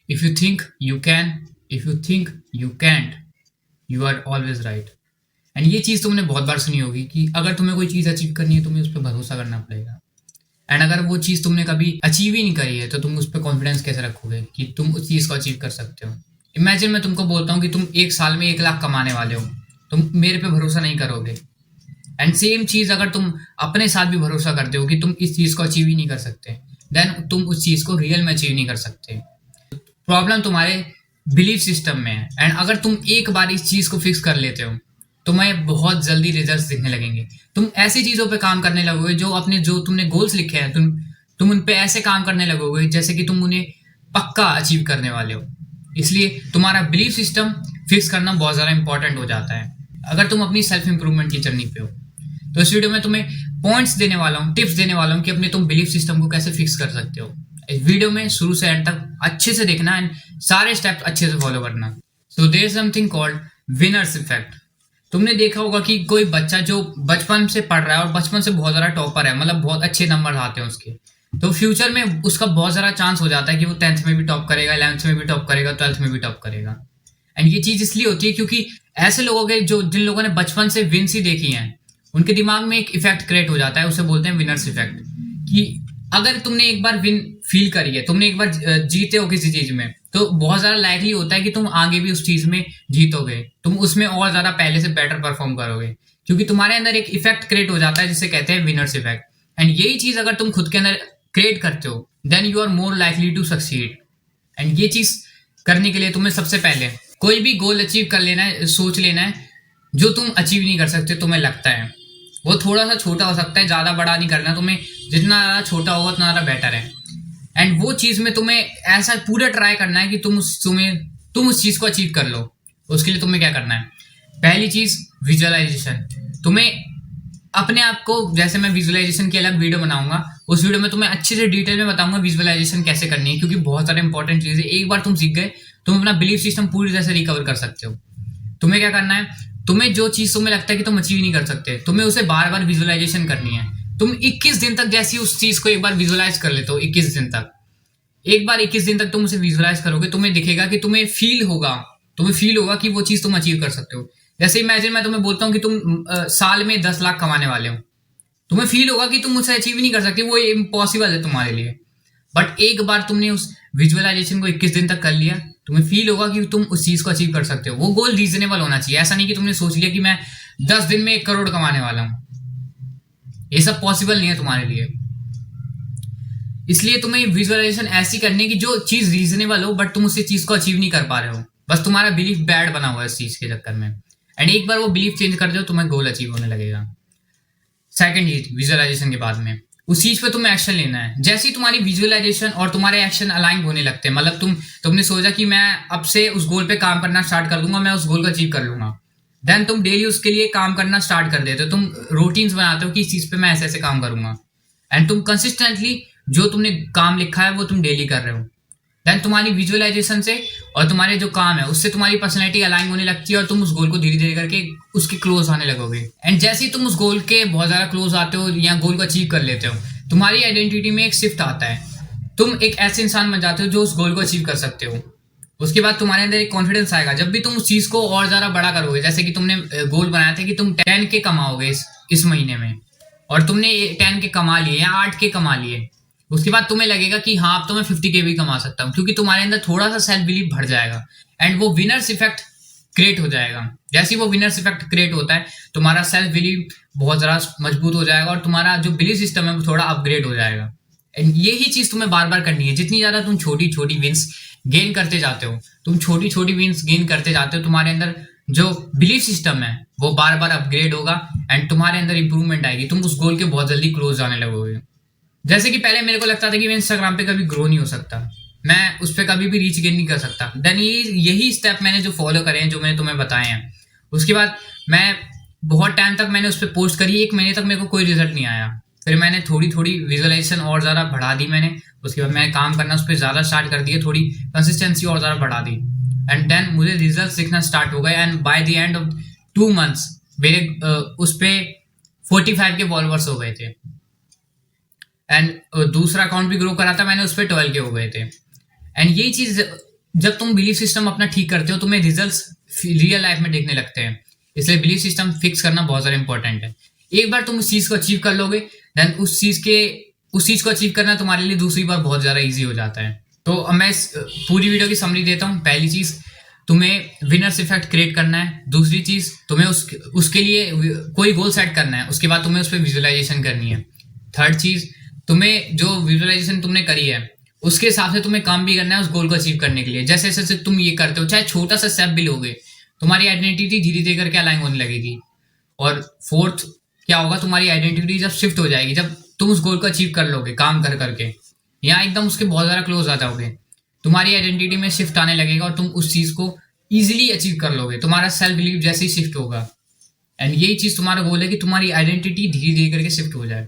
If you think you can, if you think you can't, you are always right. And ये चीज़ तुमने बहुत बार सुनी होगी कि अगर तुम्हें कोई चीज़ अचीव करनी है तुम्हें उस पर भरोसा करना पड़ेगा। एंड अगर वो चीज़ तुमने कभी अचीव ही नहीं करी है तो तुम उस पर कॉन्फिडेंस कैसे रखोगे कि तुम उस चीज़ को अचीव कर सकते हो। इमेजिन मैं तुमको बोलता हूँ कि तुम एक साल में 1 लाख कमाने वाले हो, तुम मेरे पे भरोसा नहीं करोगे। एंड सेम चीज़ अगर तुम अपने साथ भी भरोसा करते हो कि तुम इस चीज़ को अचीव ही नहीं कर सकते, देन तुम उस चीज़ को रियल में अचीव नहीं कर सकते। प्रॉब्लम तुम्हारे बिलीफ सिस्टम में है। एंड अगर तुम एक बार इस चीज़ को फिक्स कर लेते हो तुम्हें बहुत जल्दी रिजल्ट्स दिखने लगेंगे। तुम ऐसी चीज़ों पे काम करने लगोगे जो तुमने गोल्स लिखे हैं, तुम उन पे ऐसे काम करने लगोगे जैसे कि तुम उन्हें पक्का अचीव करने वाले हो। इसलिए तुम्हारा बिलीफ सिस्टम फिक्स करना बहुत ज़्यादा इंपॉर्टेंट हो जाता है अगर तुम अपनी सेल्फ इंप्रूवमेंट की जर्नी पे हो। तो इस वीडियो में तुम्हें पॉइंट्स देने वाला हूँ, टिप्स देने वाला हूँ कि अपने तुम बिलीफ सिस्टम को कैसे फिक्स कर सकते हो। इस वीडियो में शुरू से एंड तक अच्छे से देखना एंड सारे स्टेप्स अच्छे से फॉलो करना। So there is something called winners effect. तुमने देखा होगा कि कोई बच्चा जो बचपन से पढ़ रहा है और बचपन से बहुत ज़्यादा टॉपर है, मतलब बहुत अच्छे नंबर आते हैं उसके, तो फ्यूचर में उसका बहुत ज़्यादा चांस हो जाता है कि वो 10th में भी टॉप करेगा, 11th में भी टॉप करेगा, 12th में भी टॉप करेगा। एंड ये चीज़ इसलिए होती है क्योंकि ऐसे लोगों के जिन लोगों ने बचपन से विन्स ही देखी हैं उनके दिमाग में एक इफेक्ट क्रिएट हो जाता है, उसे बोलते हैं विनर्स इफेक्ट। कि अगर तुमने एक बार विन फील करी है, तुमने एक बार जीते हो किसी चीज में, तो बहुत ज्यादा लाइकली होता है कि तुम आगे भी उस चीज में जीतोगे, तुम उसमें और ज्यादा पहले से बेटर परफॉर्म करोगे, क्योंकि तुम्हारे अंदर एक इफेक्ट क्रिएट हो जाता है जिसे कहते हैं विनर्स इफेक्ट। एंड यही चीज अगर तुम खुद के अंदर क्रिएट करते हो then you are more likely to succeed. And ये चीज करने के लिए तुम्हें सबसे पहले कोई भी गोल अचीव कर लेना है, सोच लेना है जो तुम अचीव नहीं कर सकते, तुम्हें लगता है वो थोड़ा सा छोटा हो सकता है, ज्यादा बड़ा नहीं करना तुम्हें, जितना ज्यादा छोटा होगा उतना ज्यादा बेटर है। एंड वो चीज में तुम्हें ऐसा पूरा ट्राई करना है कि तुम उस चीज को अचीव कर लो। उसके लिए तुम्हें क्या करना है, पहली चीज विजुअलाइजेशन। तुम्हें अपने आप को, जैसे मैं विजुअलाइजेशन की अलग वीडियो बनाऊंगा, उस वीडियो में तुम्हें अच्छे से डिटेल में बताऊंगा विजुअलाइजेशन कैसे करनी है, क्योंकि बहुत सारे इंपॉर्टेंट चीज है। एक बार तुम सीख गए तुम अपना बिलीफ सिस्टम पूरी तरह से रिकवर कर सकते हो। तुम्हें क्या करना है, तुम्हें जो चीज तुम्हें लगता है कि तुम अचीव नहीं कर सकते, तुम्हें उसे बार बार विजुअलाइजेशन करनी है। तुम 21 दिन तक जैसी उस चीज को एक बार विजुअलाइज कर लेते हो, 21 दिन तक, एक बार 21 दिन तक तुम उसे विजुअलाइज करोगे, तुम्हें दिखेगा कि तुम्हें फील होगा कि वो चीज तुम अचीव कर सकते हो। जैसे इमेजिन मैं तुम्हें बोलता हूँ कि तुम साल में 10 लाख कमाने वाले हो, तुम्हें फील होगा कि तुम उसे अचीव ही नहीं कर सकते, वो इम्पॉसिबल है तुम्हारे लिए। बट एक बार तुमने उस विजुअलाइजेशन को 21 दिन तक कर लिया, तुम्हें फील होगा कि तुम उस चीज को अचीव कर सकते हो। वो गोल रीजनेबल होना चाहिए, ऐसा नहीं कि तुमने सोच लिया कि मैं 10 दिन में 1 करोड़ कमाने वाला हूं। ये सब पॉसिबल नहीं है तुम्हारे लिए। इसलिए तुम्हें विजुअलाइजेशन ऐसी करनी है कि जो चीज रीजनेबल हो बट तुम उस चीज को अचीव नहीं कर पा रहे हो, बस तुम्हारा बिलीफ बैड बना हुआ है इस चीज के चक्कर में। एंड एक बार वो बिलीफ चेंज कर दो तुम्हें गोल अचीव होने लगेगा। सेकंड चीज, विजुअलाइजेशन के बाद में उस चीज पे तुम्हें एक्शन लेना है। जैसे ही तुम्हारी विजुअलाइजेशन और तुम्हारे एक्शन अलाइन होने लगते हैं, मतलब तुमने सोचा कि मैं अब से उस गोल पे काम करना स्टार्ट कर दूंगा, मैं उस गोल को अचीव कर लूंगा, देन तुम डेली उसके लिए काम करना स्टार्ट कर देते हो। तुम रूटीन्स बनाते हो कि इस चीज पे मैं ऐसे ऐसे काम करूंगा, एंड तुम कंसिस्टेंटली जो तुमने काम लिखा है वो तुम डेली कर रहे हो। देन तुम्हारी विजुअलाइजेशन से और तुम्हारे जो काम है उससे तुम्हारी पर्सनैलिटी अलाइन होने लगती है और तुम उस गोल को धीरे धीरे करके उसके क्लोज आने लगोगे। एंड जैसे ही तुम उस गोल के बहुत ज्यादा क्लोज आते हो या गोल को अचीव कर लेते हो, तुम्हारी आइडेंटिटी में एक शिफ्ट आता है। तुम एक ऐसे इंसान बन जाते हो जो उस गोल को अचीव कर सकते हो। उसके बाद तुम्हारे अंदर एक कॉन्फिडेंस आएगा जब भी तुम उस चीज को और ज्यादा बड़ा करोगे। जैसे कि तुमने गोल बनाया था कि तुम 10 के कमाओगे इस महीने में, और तुमने 10 के कमा लिए या 8 के कमा लिए, उसके बाद तुम्हें लगेगा कि हाँ अब तो मैं 50 के भी कमा सकता हूँ, क्योंकि तुम्हारे अंदर थोड़ा सा सेल्फ बिलीफ बढ़ जाएगा एंड वो विनर्स इफेक्ट क्रिएट हो जाएगा। जैसे ही वो विनर्स इफेक्ट क्रिएट होता है तुम्हारा सेल्फ बिलीफ बहुत ज्यादा मजबूत हो जाएगा और तुम्हारा जो बिलीफ सिस्टम है वो थोड़ा अपग्रेड हो जाएगा। एंड यही चीज तुम्हें बार बार करनी है। जितनी ज्यादा तुम छोटी छोटी विंस गेन करते जाते हो, तुम्हारे अंदर जो बिलीफ सिस्टम है वो बार बार अपग्रेड होगा एंड तुम्हारे अंदर इंप्रूवमेंट आएगी। तुम उस गोल के बहुत जल्दी क्लोज आने लगोगे। जैसे कि पहले मेरे को लगता था कि मैं इंस्टाग्राम पे कभी ग्रो नहीं हो सकता, मैं उस पर कभी भी रीच गेन नहीं कर सकता। देन यही स्टेप मैंने जो फॉलो करे हैं, जो मैंने तुम्हें बताए हैं, उसके बाद मैं बहुत टाइम तक मैंने उस पर पोस्ट करी, 1 महीने तक मेरे को कोई रिजल्ट नहीं आया। फिर मैंने थोड़ी थोड़ी विजुअलाइजेशन और ज़्यादा बढ़ा दी मैंने, उसके बाद मैंने काम करना उस पर ज़्यादा स्टार्ट कर दिया, थोड़ी कंसिस्टेंसी और ज़्यादा बढ़ा दी, एंड देन मुझे रिजल्ट दिखना स्टार्ट हो गए। And by the end of 2 months मेरे उस पर 45 के फॉलोअर्स हो गए थे। एंड दूसरा अकाउंट भी ग्रो करा था मैंने, उस पर 12 के हो गए थे। एंड यही चीज जब तुम बिलीफ सिस्टम अपना ठीक करते हो तुम्हें रिजल्ट्स रियल लाइफ में देखने लगते हैं। इसलिए बिलीफ सिस्टम फिक्स करना बहुत ज़्यादा इंपॉर्टेंट है। एक बार तुम उस चीज़ को अचीव कर लोगे, देन उस चीज़ को अचीव करना तुम्हारे लिए दूसरी बार बहुत ज़्यादा ईजी हो जाता है। तो अब मैं इस पूरी वीडियो की समरी देता हूँ। पहली चीज़, तुम्हें विनर्स इफेक्ट क्रिएट करना है। दूसरी चीज़, तुम्हें उसके लिए कोई गोल सेट करना है, उसके बाद तुम्हें उस पर विजुअलाइजेशन करनी है। थर्ड चीज़, तुम्हें जो विजुअलाइजेशन तुमने करी है उसके हिसाब से तुम्हें काम भी करना है उस गोल को अचीव करने के लिए। जैसे जैसे तुम ये करते हो, चाहे छोटा सा स्टेप भी लोगे, तुम्हारी आइडेंटिटी धीरे धीरे करके अलाइन होने लगेगी। और फोर्थ क्या होगा, तुम्हारी आइडेंटिटी जब शिफ्ट हो जाएगी, जब तुम उस गोल को अचीव कर लोगे काम कर करके, या एकदम उसके बहुत ज़्यादा क्लोज आ जाओगे, तुम्हारी आइडेंटिटी में शिफ्ट आने लगेगा और तुम उस चीज़ को ईजिली अचीव कर लोगे। तुम्हारा सेल्फ बिलीव जैसे ही शिफ्ट होगा, एंड यही चीज़ तुम्हारा गोल है कि तुम्हारी आइडेंटिटी धीरे धीरे करके शिफ्ट हो जाए।